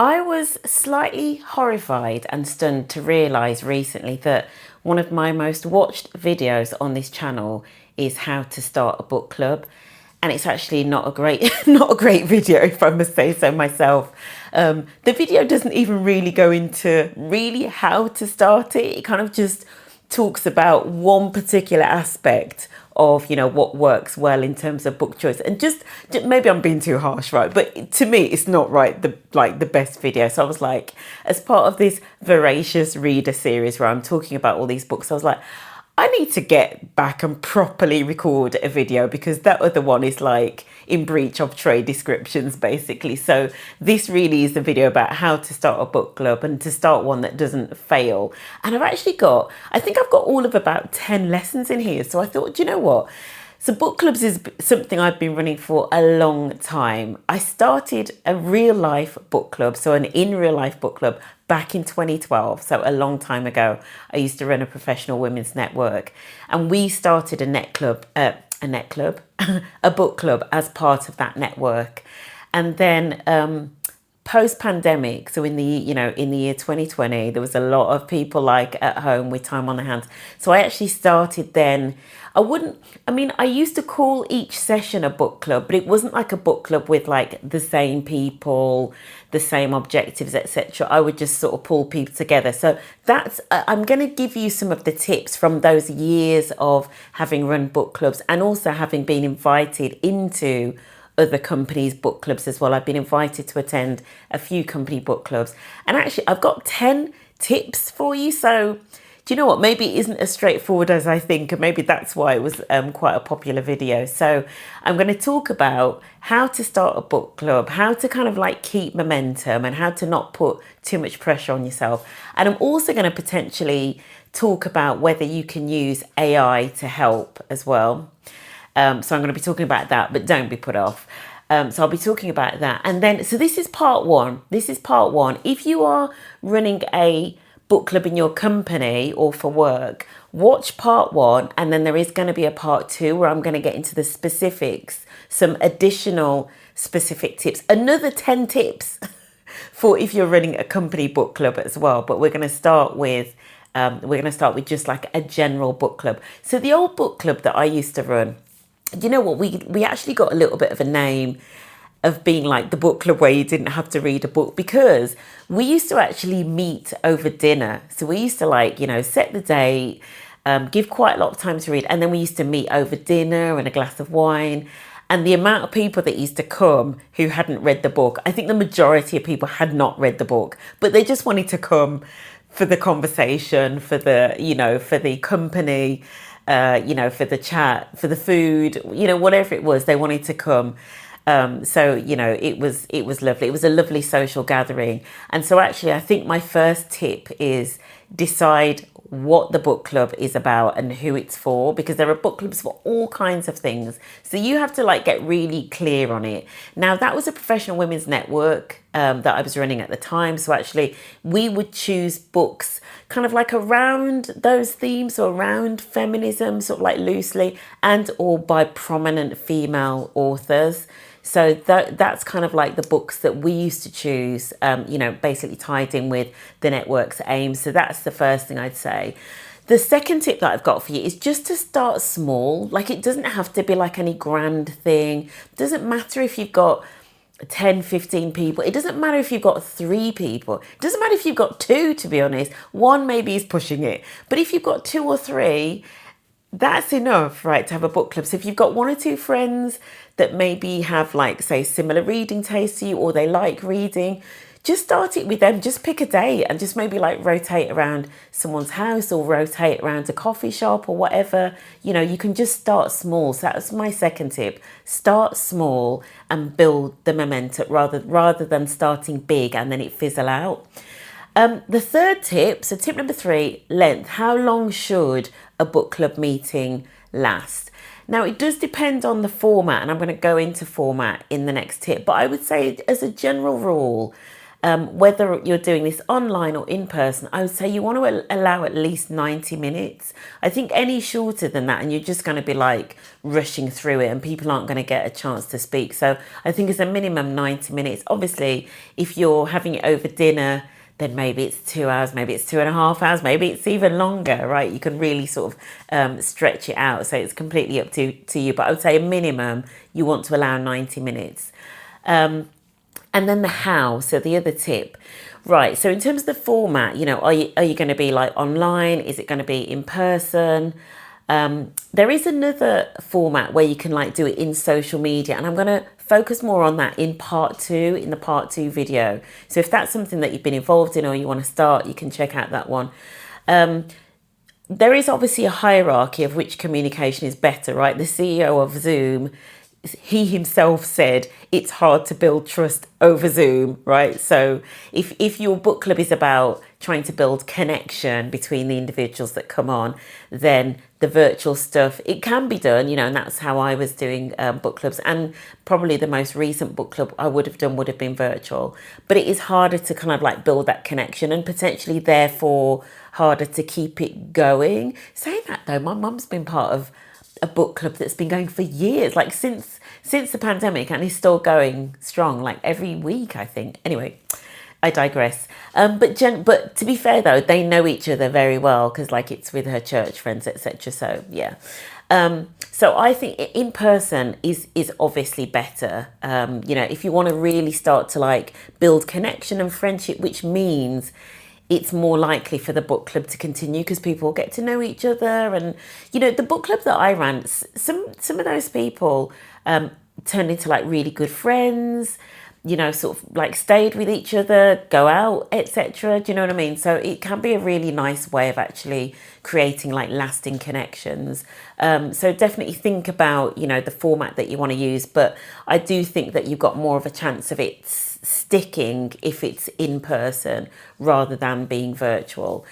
I was slightly horrified and stunned to realise recently that one of my most watched videos on this channel is how to start a book club. And it's actually not a great, not a great video, if I must say so myself. The video doesn't even really go into really how to start it. It kind of just talks about one particular aspect of what works well in terms of book choice, and just maybe I'm being too harsh, right? But to me it's not right the best video. So I was like, as part of this voracious reader series where I'm talking about all these books, I was like, I need to get back and properly record a video, because that other one is like in breach of trade descriptions basically. So this really is the video about how to start a book club and to start one that doesn't fail. And I think I've got all of about 10 lessons in here. So I thought, do you know what? So book clubs is something I've been running for a long time. I started a real life book club, so an in real life book club, back in 2012, so a long time ago. I used to run a professional women's network, and we started a book club as part of that network. And then post-pandemic, so in the year 2020, there was a lot of people like at home with time on their hands. So I actually started then. I used to call each session a book club, but it wasn't like a book club with like the same people, the same objectives, etc. I would just sort of pull people together. So I'm going to give you some of the tips from those years of having run book clubs, and also having been invited into other companies' book clubs as well. I've been invited to attend a few company book clubs, and actually I've got 10 tips for you. So do you know what? Maybe it isn't as straightforward as I think, and maybe that's why it was quite a popular video. So I'm going to talk about how to start a book club, how to kind of like keep momentum, and how to not put too much pressure on yourself. And I'm also going to potentially talk about whether you can use AI to help as well. So I'm going to be talking about that, but don't be put off. So I'll be talking about that. And then, so this is part one. If you are running a book club in your company or for work, watch part one. And then there is going to be a part two where I'm going to get into the specifics, some additional specific tips, another 10 tips for if you're running a company book club as well. But we're going to start with just like a general book club. So the old book club that I used to run, you know what, we actually got a little bit of a name of being like the book club where you didn't have to read a book, because we used to actually meet over dinner. So we used to set the date, give quite a lot of time to read, and then we used to meet over dinner and a glass of wine. And the amount of people that used to come who hadn't read the book, I think the majority of people had not read the book, but they just wanted to come for the conversation, for the company, for the chat, for the food, whatever it was, they wanted to come. It was lovely. It was a lovely social gathering. And so actually, I think my first tip is decide what the book club is about and who it's for, because there are book clubs for all kinds of things. So you have to get really clear on it. Now, that was a professional women's network that I was running at the time. So actually, we would choose books kind of like around those themes, or around feminism, sort of like loosely, and or by prominent female authors. So that's kind of like the books that we used to choose, basically tied in with the network's aims. So that's the first thing I'd say. The second tip that I've got for you is just to start small. Like, it doesn't have to be like any grand thing. It doesn't matter if you've got 10, 15 people. It doesn't matter if you've got 3 people. It doesn't matter if you've got 2, to be honest. 1 maybe is pushing it. But if you've got 2 or 3, that's enough, right, to have a book club. So if you've got 1 or 2 friends that maybe have say similar reading tastes to you, or they like reading, just start it with them. Just pick a day and just maybe rotate around someone's house, or rotate around a coffee shop or whatever. You can just start small. So that's my second tip. Start small and build the momentum rather than starting big and then it fizzle out. The third tip, so tip number 3, length. How long should a book club meeting last? Now, it does depend on the format, and I'm going to go into format in the next tip. But I would say, as a general rule, Whether you're doing this online or in person, I would say you want to allow at least 90 minutes. I think any shorter than that, and you're just going to be like rushing through it, and people aren't going to get a chance to speak. So I think it's a minimum 90 minutes. Obviously, if you're having it over dinner, then maybe it's 2 hours, maybe it's 2.5 hours, maybe it's even longer, right? You can really sort of stretch it out. So it's completely up to you. But I would say a minimum, you want to allow 90 minutes. And then the how, so the other tip. Right, so in terms of the format, are you going to be like online? Is it going to be in person? There is another format where you can like do it in social media, and I'm going to focus more on that in the part two video. So if that's something that you've been involved in or you want to start, you can check out that one. There is obviously a hierarchy of which communication is better, right? The CEO of Zoom, he himself said it's hard to build trust over Zoom, right? So if your book club is about trying to build connection between the individuals that come on, then the virtual stuff, it can be done, and that's how I was doing book clubs. And probably the most recent book club I would have done would have been virtual. But it is harder to kind of like build that connection, and potentially therefore harder to keep it going. Saying that though, my mum's been part of a book club that's been going for years, like since the pandemic, and is still going strong, like every week, I think. Anyway, I digress. But to be fair though, they know each other very well because like it's with her church friends, etc. So yeah. So I think in person is obviously better. If you want to really start to like build connection and friendship, which means it's more likely for the book club to continue because people get to know each other. And the book club that I ran, some of those people turned into like really good friends, sort of like stayed with each other, go out, etc. Do you know what I mean? So it can be a really nice way of actually creating like lasting connections. So definitely think about the format that you want to use, but I do think that you've got more of a chance of it sticking if it's in person rather than being virtual.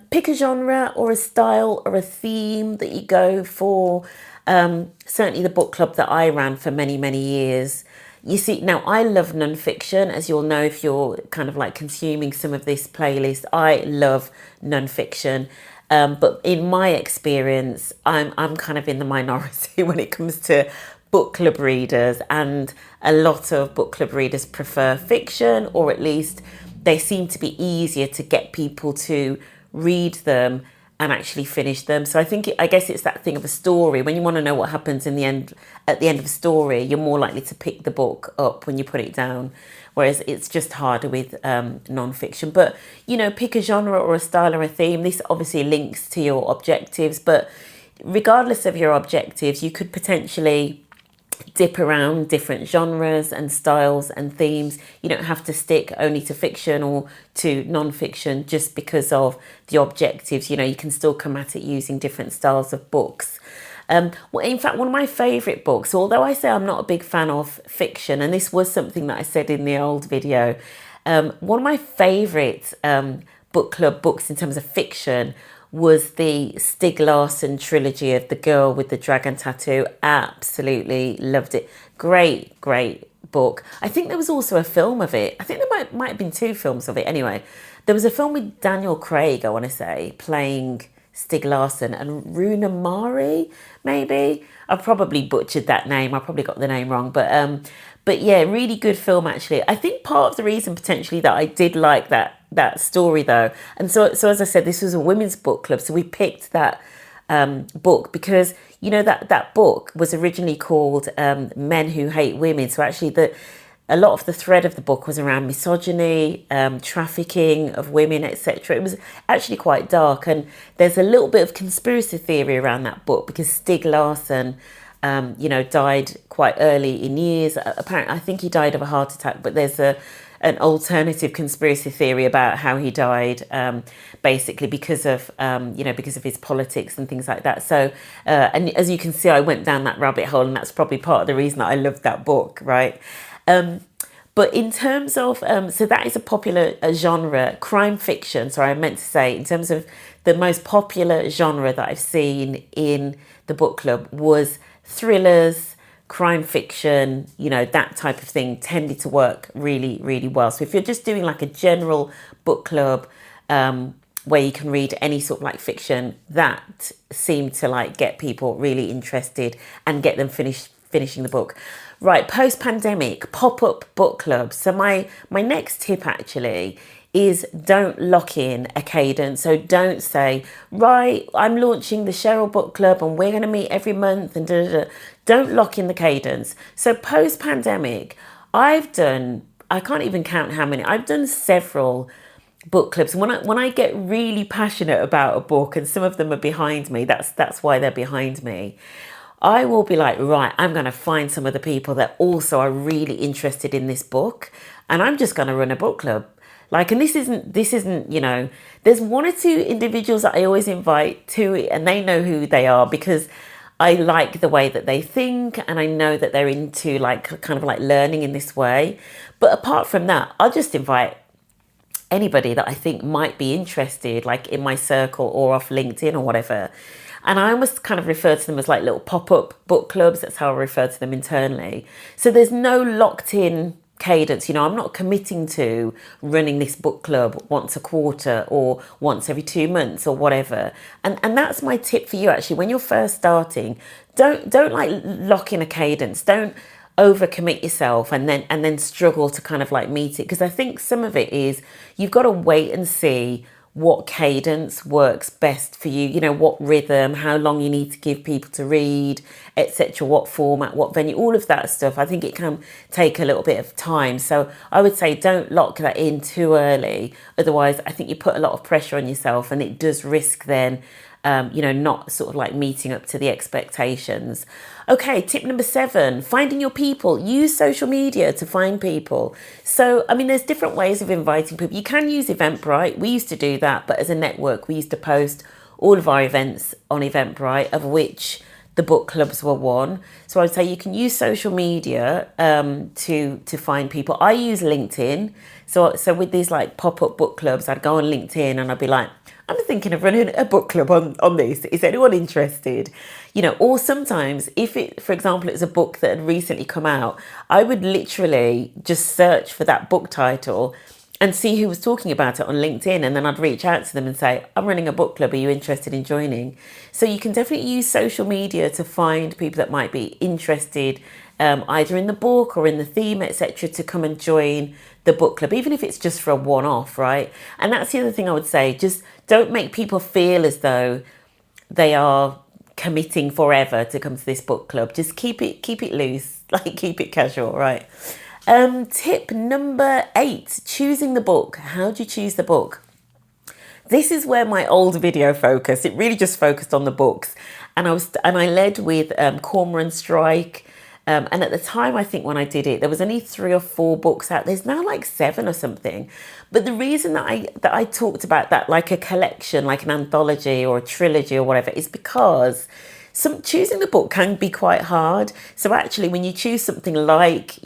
Pick a genre or a style or a theme that you go for. Certainly the book club that I ran for many, many years. You see, now I love nonfiction, as you'll know if you're kind of like consuming some of this playlist. I love nonfiction. But in my experience, I'm kind of in the minority when it comes to book club readers, and a lot of book club readers prefer fiction, or at least they seem to be easier to get people to read them and actually finish them. So I guess it's that thing of a story. When you want to know what happens at the end of a story, you're more likely to pick the book up when you put it down, whereas it's just harder with non-fiction. But pick a genre or a style or a theme. This obviously links to your objectives, but regardless of your objectives, you could potentially dip around different genres and styles and themes. You don't have to stick only to fiction or to non-fiction just because of the objectives. You can still come at it using different styles of books. Well, in fact, one of my favourite books, although I say I'm not a big fan of fiction, and this was something that I said in the old video, one of my favourite book club books in terms of fiction was the Stieg Larsson trilogy of The Girl with the Dragon Tattoo. Absolutely loved it. Great book. I think there was also a film of it. I think there might have been 2 films of it. Anyway, there was a film with Daniel Craig, I want to say, playing Stieg Larsson, and Runa Mari, maybe. I probably butchered that name. I probably got the name wrong, but yeah, really good film actually. I think part of the reason potentially that I did like that story though, and so as I said, this was a women's book club, so we picked that book because that book was originally called Men Who Hate Women. So actually a lot of the thread of the book was around misogyny, trafficking of women, etc. It was actually quite dark, and there's a little bit of conspiracy theory around that book because Stieg Larsson died quite early in years. Apparently, I think he died of a heart attack, but there's an alternative conspiracy theory about how he died, basically because of his politics and things like that. So, and as you can see, I went down that rabbit hole, and that's probably part of the reason that I loved that book, right? But in terms of, so that is a popular genre, crime fiction. Sorry, I meant to say, in terms of the most popular genre that I've seen in the book club was thrillers, crime fiction, that type of thing tended to work really, really well. So if you're just doing like a general book club, where you can read any sort of like fiction, that seemed to like get people really interested and get them finishing the book. Right, post-pandemic, pop-up book clubs. So my next tip actually is don't lock in a cadence. So don't say, right, I'm launching the Sheryl book club and we're going to meet every month and da, da, da. Don't lock in the cadence. So post-pandemic, I can't even count how many, I've done several book clubs. When I get really passionate about a book, and some of them are behind me, that's why they're behind me, I will be like, right, I'm going to find some of the people that also are really interested in this book, and I'm just going to run a book club. Like, and this isn't, there's one or two individuals that I always invite to it, and they know who they are because I like the way that they think, and I know that they're into like kind of like learning in this way. But apart from that, I'll just invite anybody that I think might be interested, like in my circle or off LinkedIn or whatever. And I almost kind of refer to them as like little pop-up book clubs. That's how I refer to them internally. So there's no locked in cadence. I'm not committing to running this book club once a quarter or once every 2 months or whatever. And that's my tip for you actually. When you're first starting, don't like lock in a cadence. Don't overcommit yourself and then struggle to kind of like meet it, because I think some of it is you've got to wait and see what cadence works best for you, what rhythm, how long you need to give people to read, etc., what format, what venue, all of that stuff. I think it can take a little bit of time. So I would say don't lock that in too early. Otherwise, I think you put a lot of pressure on yourself and it does risk then not sort of like meeting up to the expectations. Okay, tip number 7, finding your people. Use social media to find people. So, there's different ways of inviting people. You can use Eventbrite. We used to do that, but as a network, we used to post all of our events on Eventbrite, of which the book clubs were one. So I would say you can use social media to find people. I use LinkedIn. So with these like pop-up book clubs, I'd go on LinkedIn and I'd be like, I'm thinking of running a book club on this. Is anyone interested? Or sometimes if it, for example, it's a book that had recently come out, I would literally just search for that book title and see who was talking about it on LinkedIn. And then I'd reach out to them and say, I'm running a book club. Are you interested in joining? So you can definitely use social media to find people that might be interested either in the book or in the theme, etc., to come and join the book club, even if it's just for a one-off, right? And that's the other thing I would say. Just don't make people feel as though they are committing forever to come to this book club. Just keep it loose, like keep it casual, right? Tip number 8, choosing the book. How do you choose the book? This is where my old video focused. It really just focused on the books, and I led with Cormoran Strike. And at the time, I think when I did it, there was only 3 or 4 books out. There's now like 7 or something. But the reason that I talked about that, like a collection, like an anthology or a trilogy or whatever, is because choosing the book can be quite hard. So actually, when you choose something like,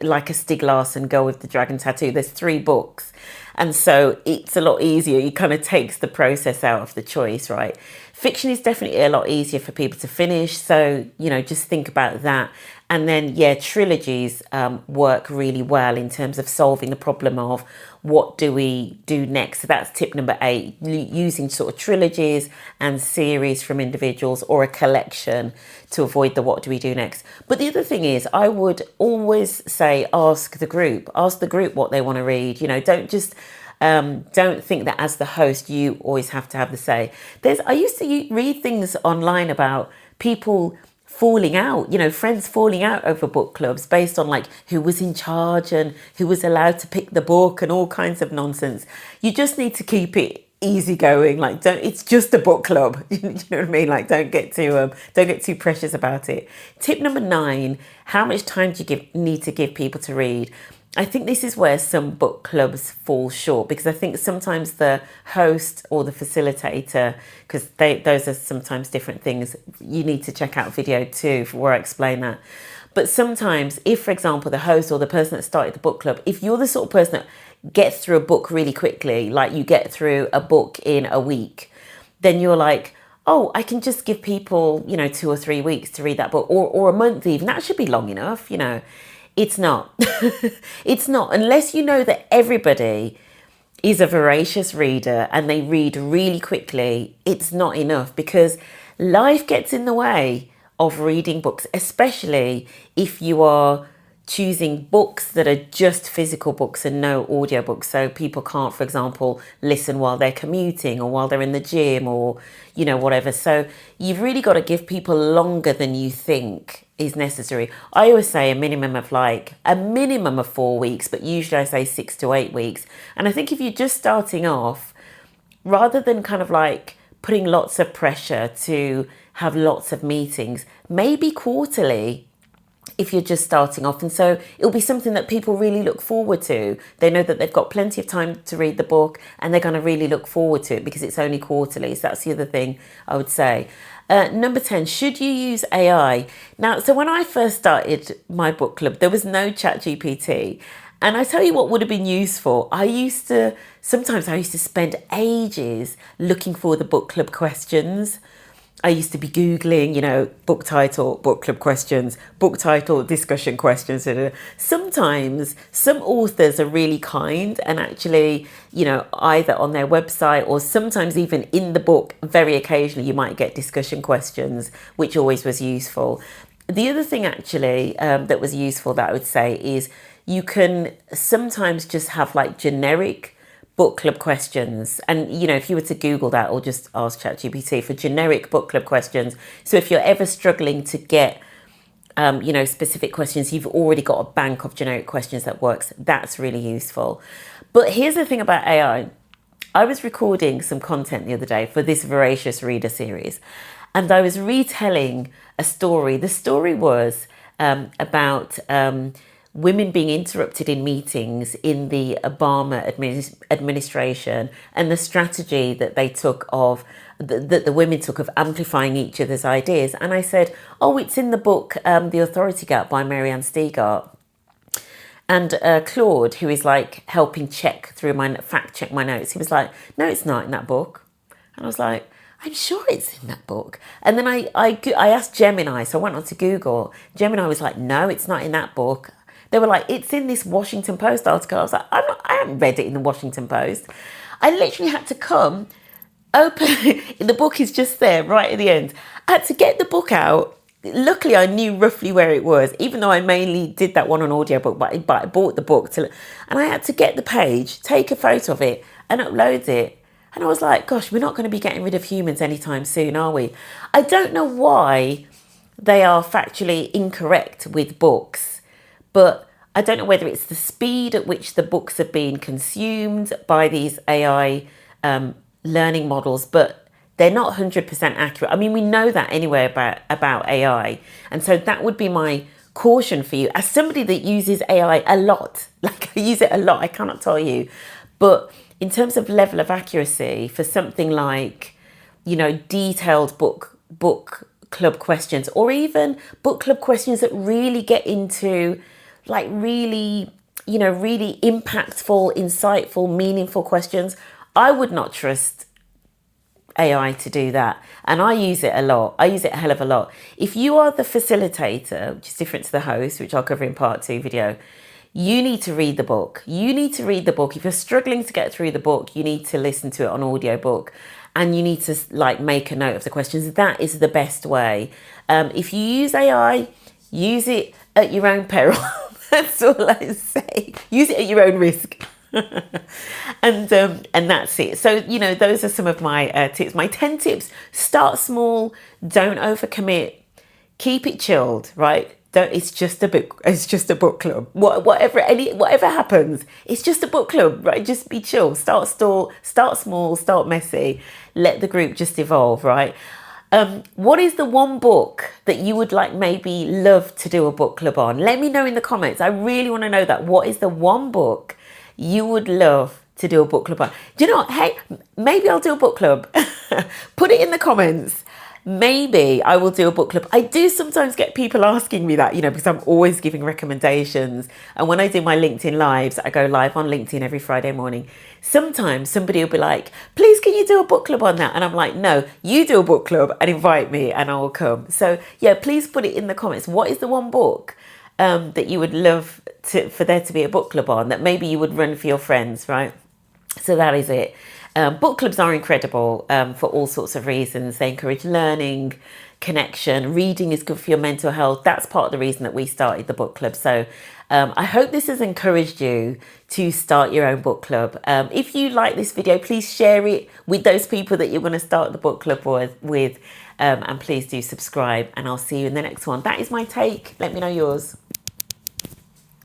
like a Stieg Larsson, Go with the Dragon Tattoo, there's 3 books. And so it's a lot easier. It kind of takes the process out of the choice, right? Fiction is definitely a lot easier for people to finish. So, just think about that. And then, trilogies work really well in terms of solving the problem of what do we do next. So that's tip number 8, using sort of trilogies and series from individuals or a collection to avoid the what do we do next. But the other thing is, I would always say ask the group what they want to read. Don't just don't think that as the host you always have to have the say. I used to read things online about people falling out, friends falling out over book clubs based on like who was in charge and who was allowed to pick the book and all kinds of nonsense. You just need to keep it easygoing. Like, it's just a book club. You know what I mean? Like, don't get too precious about it. Tip number 9, how much time do you need to give people to read? I think this is where some book clubs fall short, because I think sometimes the host or the facilitator, because those are sometimes different things. You need to check out video 2 where I explain that. But sometimes if, for example, the host or the person that started the book club, if you're the sort of person that gets through a book really quickly, like you get through a book in a week, then you're like, oh, I can just give people, 2 or 3 weeks to read that book, or a month even. That should be long enough. It's not. It's not. Unless you know that everybody is a voracious reader and they read really quickly, it's not enough, because life gets in the way of reading books, especially if you are choosing books that are just physical books and no audio books. So people can't, for example, listen while they're commuting or while they're in the gym or, whatever. So you've really got to give people longer than you think is necessary. I always say a minimum of 4 weeks, but usually I say 6 to 8 weeks. And I think if you're just starting off, rather than kind of putting lots of pressure to have lots of meetings, maybe quarterly if you're just starting off. And so it'll be something that people really look forward to. They know that they've got plenty of time to read the book and they're going to really look forward to it because it's only quarterly. So that's the other thing I would say. Number 10, should you use AI? Now, so when I first started my book club, there was no ChatGPT. And I tell you what would have been useful. Sometimes I used to spend ages looking for the book club questions. I used to be Googling, book title, book club questions, book title, discussion questions. Sometimes some authors are really kind and actually, either on their website or sometimes even in the book, very occasionally you might get discussion questions, which always was useful. The other thing actually that was useful that I would say is you can sometimes just have generic book club questions. And, if you were to Google that or just ask ChatGPT for generic book club questions. So if you're ever struggling to get, specific questions, you've already got a bank of generic questions that works. That's really useful. But here's the thing about AI. I was recording some content the other day for this Voracious Reader series, and I was retelling a story. The story was about women being interrupted in meetings in the Obama administration and the strategy that they took that the women took of amplifying each other's ideas. And I said, oh, it's in the book, The Authority Gap by Marianne Stigart. And Claude, who is helping fact check my notes, he was like, no, it's not in that book. And I was like, I'm sure it's in that book. And then I asked Gemini, so I went on to Google. Gemini was like, no, it's not in that book. They were like, it's in this Washington Post article. I was like, I haven't read it in the Washington Post. I literally had to come, open, the book is just there right at the end. I had to get the book out. Luckily, I knew roughly where it was, even though I mainly did that one on audiobook, but I bought the book. And I had to get the page, take a photo of it and upload it. And I was like, gosh, we're not going to be getting rid of humans anytime soon, are we? I don't know why they are factually incorrect with books. But I don't know whether it's the speed at which the books are being consumed by these AI learning models, but they're not 100% accurate. I mean, we know that anyway about AI. And so that would be my caution for you. As somebody that uses AI a lot, I use it a lot, I cannot tell you. But in terms of level of accuracy for something detailed book club questions, or even book club questions that really get into really impactful, insightful, meaningful questions, I would not trust AI to do that. And I use it a lot. I use it a hell of a lot. If you are the facilitator, which is different to the host, which I'll cover in part 2 video, you need to read the book. You need to read the book. If you're struggling to get through the book, you need to listen to it on audiobook. And you need to make a note of the questions. That is the best way. If you use AI, use it at your own peril. That's all I say. Use it at your own risk. and that's it. So, those are some of my tips. My 10 tips: start small, don't overcommit, keep it chilled, right? It's just a book. It's just a book club. Whatever happens, it's just a book club, right? Just be chill. Start small, start messy. Let the group just evolve, right? What is the one book that you would maybe love to do a book club on? Let me know in the comments. I really want to know that. What is the one book you would love to do a book club on? Do you know what? Hey, maybe I'll do a book club. Put it in the comments. maybe I will do a book club. I do sometimes get people asking me that, because I'm always giving recommendations. And when I do my LinkedIn lives, I go live on LinkedIn every Friday morning. Sometimes somebody will be like, please, can you do a book club on that? And I'm like, no, you do a book club and invite me and I will come. So yeah, please put it in the comments. What is the one book that you would love for there to be a book club on, that maybe you would run for your friends, right? So that is it. Book clubs are incredible for all sorts of reasons. They encourage learning, connection. Reading is good for your mental health. That's part of the reason that we started the book club. So I hope this has encouraged you to start your own book club. If you like this video, please share it with those people that you want to start the book club with. And please do subscribe, and I'll see you in the next one. That is my take. Let me know yours.